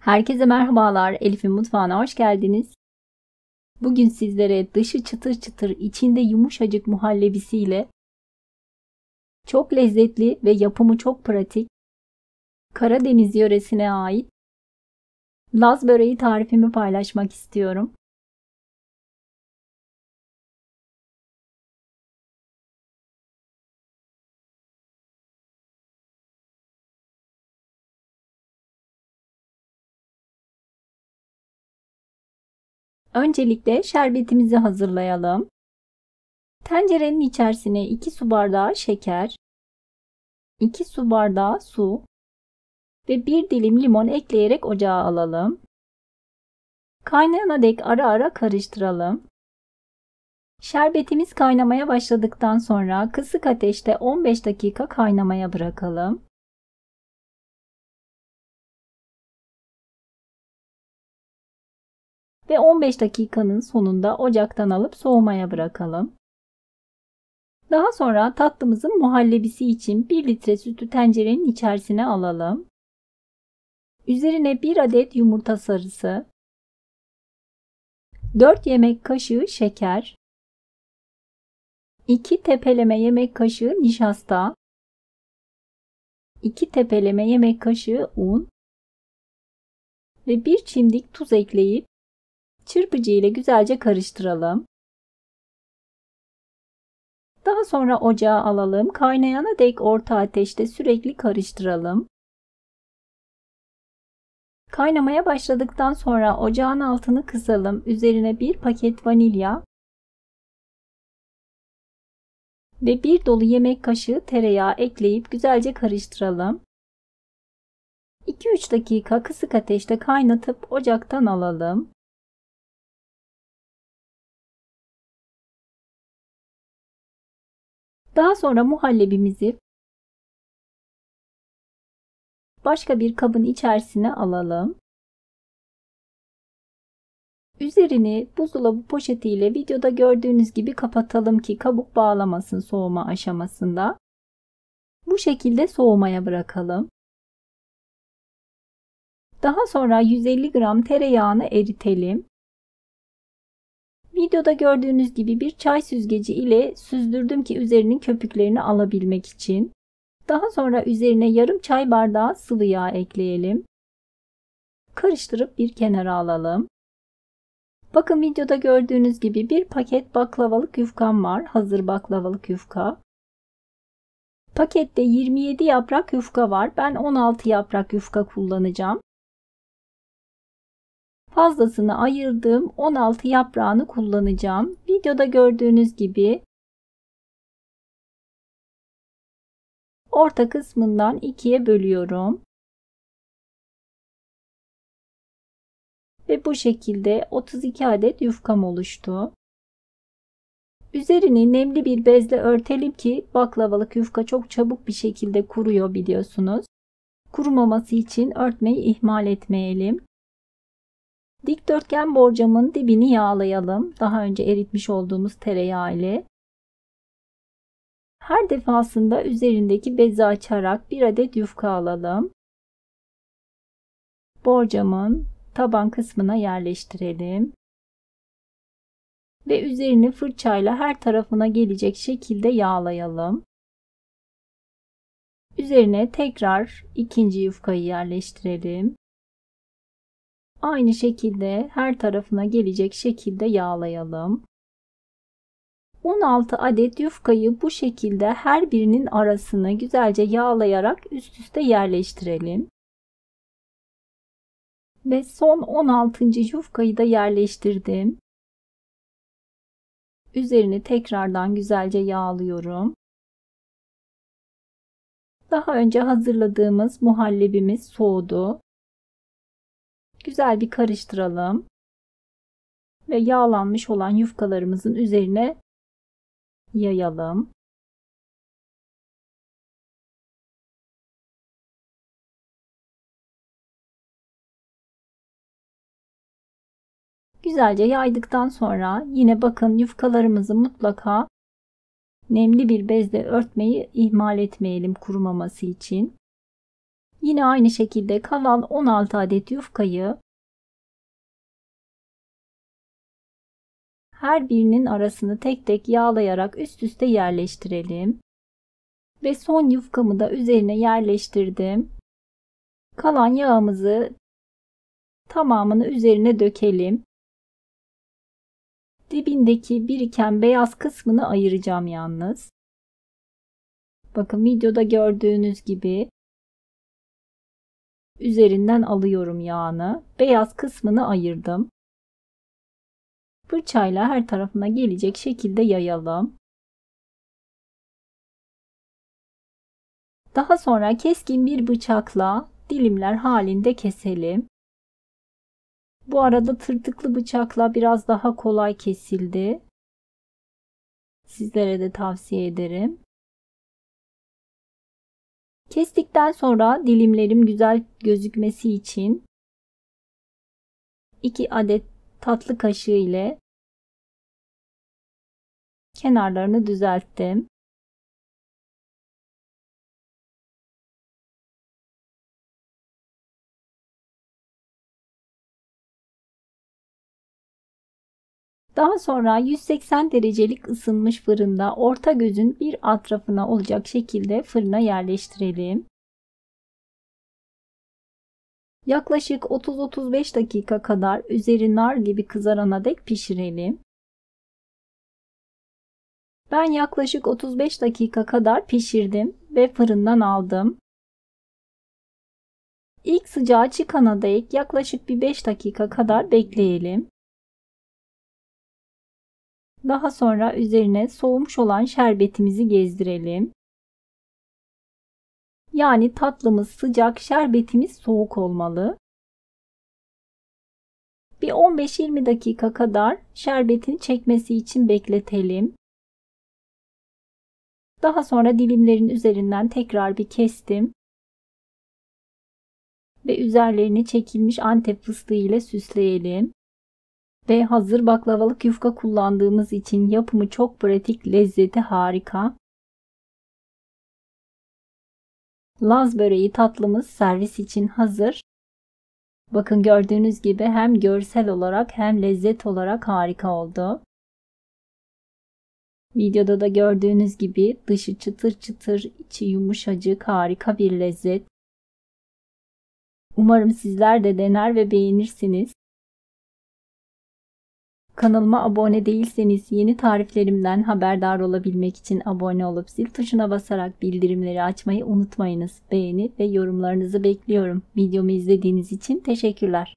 Herkese merhabalar. Elif'in mutfağına hoş geldiniz. Bugün sizlere dışı çıtır çıtır, içinde yumuşacık muhallebisiyle çok lezzetli ve yapımı çok pratik Karadeniz yöresine ait Laz böreği tarifimi paylaşmak istiyorum. Öncelikle şerbetimizi hazırlayalım. Tencerenin içerisine 2 su bardağı şeker, 2 su bardağı su ve 1 dilim limon ekleyerek ocağa alalım. Kaynayana dek ara ara karıştıralım. Şerbetimiz kaynamaya başladıktan sonra kısık ateşte 15 dakika kaynamaya bırakalım. Ve 15 dakikanın sonunda ocaktan alıp soğumaya bırakalım. Daha sonra tatlımızın muhallebisi için 1 litre sütü tencerenin içerisine alalım. Üzerine 1 adet yumurta sarısı, 4 yemek kaşığı şeker, 2 tepeleme yemek kaşığı nişasta, 2 tepeleme yemek kaşığı un ve 1 çimdik tuz ekleyip çırpıcı ile güzelce karıştıralım. Daha sonra ocağa alalım. Kaynayana dek orta ateşte sürekli karıştıralım. Kaynamaya başladıktan sonra ocağın altını kısalım. Üzerine 1 paket vanilya ve 1 dolu yemek kaşığı tereyağı ekleyip güzelce karıştıralım. 2-3 dakika kısık ateşte kaynatıp ocaktan alalım. Daha sonra muhallebimizi başka bir kabın içerisine alalım. Üzerini buzdolabı poşetiyle videoda gördüğünüz gibi kapatalım ki kabuk bağlamasın soğuma aşamasında. Bu şekilde soğumaya bırakalım. Daha sonra 150 gram tereyağını eritelim. Videoda gördüğünüz gibi bir çay süzgeci ile süzdürdüm ki üzerinin köpüklerini alabilmek için. Daha sonra üzerine yarım çay bardağı sıvı yağ ekleyelim. Karıştırıp bir kenara alalım. Bakın videoda gördüğünüz gibi bir paket baklavalık yufkam var. Hazır baklavalık yufka. Pakette 27 yaprak yufka var. Ben 16 yaprak yufka kullanacağım. Fazlasını ayırdığım 16 yaprağını kullanacağım. Videoda gördüğünüz gibi orta kısmından ikiye bölüyorum. Ve bu şekilde 32 adet yufkam oluştu. Üzerini nemli bir bezle örtelim ki baklavalık yufka çok çabuk bir şekilde kuruyor biliyorsunuz. Kurumaması için örtmeyi ihmal etmeyelim. Dikdörtgen borcamın dibini yağlayalım. Daha önce eritmiş olduğumuz tereyağı ile. Her defasında üzerindeki bezi açarak bir adet yufka alalım. Borcamın taban kısmına yerleştirelim. Ve üzerini fırçayla her tarafına gelecek şekilde yağlayalım. Üzerine tekrar ikinci yufkayı yerleştirelim. Aynı şekilde her tarafına gelecek şekilde yağlayalım. 16 adet yufkayı bu şekilde her birinin arasını güzelce yağlayarak üst üste yerleştirelim. Ve son 16. yufkayı da yerleştirdim. Üzerini tekrardan güzelce yağlıyorum. Daha önce hazırladığımız muhallebimiz soğudu. Güzel bir karıştıralım. Ve yağlanmış olan yufkalarımızın üzerine yayalım. Güzelce yaydıktan sonra yine bakın yufkalarımızı mutlaka nemli bir bezle örtmeyi ihmal etmeyelim kurumaması için. Yine aynı şekilde kalan 16 adet yufkayı her birinin arasını tek tek yağlayarak üst üste yerleştirelim. Ve son yufkamı da üzerine yerleştirdim. Kalan yağımızı tamamını üzerine dökelim. Dibindeki biriken beyaz kısmını ayıracağım yalnız. Bakın videoda gördüğünüz gibi üzerinden alıyorum yağını. Beyaz kısmını ayırdım. Fırçayla her tarafına gelecek şekilde yayalım. Daha sonra keskin bir bıçakla dilimler halinde keselim. Bu arada tırtıklı bıçakla biraz daha kolay kesildi. Sizlere de tavsiye ederim. Kestikten sonra dilimlerim güzel gözükmesi için 2 adet tatlı kaşığı ile kenarlarını düzelttim. Daha sonra 180 derecelik ısınmış fırında orta gözün bir atrafına olacak şekilde fırına yerleştirelim. Yaklaşık 30-35 dakika kadar üzeri nar gibi kızarana dek pişirelim. Ben yaklaşık 35 dakika kadar pişirdim ve fırından aldım. İlk sıcağı çıkana dek yaklaşık bir 5 dakika kadar bekleyelim. Daha sonra üzerine soğumuş olan şerbetimizi gezdirelim. Yani tatlımız sıcak, şerbetimiz soğuk olmalı. Bir 15-20 dakika kadar şerbetin çekmesi için bekletelim. Daha sonra dilimlerin üzerinden tekrar bir kestim. Ve üzerlerini çekilmiş Antep fıstığı ile süsleyelim. Ve hazır baklavalık yufka kullandığımız için yapımı çok pratik, lezzeti harika. Laz böreği tatlımız servis için hazır. Bakın gördüğünüz gibi hem görsel olarak hem lezzet olarak harika oldu. Videoda da gördüğünüz gibi dışı çıtır çıtır, içi yumuşacık, harika bir lezzet. Umarım sizler de dener ve beğenirsiniz. Kanalıma abone değilseniz yeni tariflerimden haberdar olabilmek için abone olup zil tuşuna basarak bildirimleri açmayı unutmayınız. Beğeni ve yorumlarınızı bekliyorum. Videomu izlediğiniz için teşekkürler.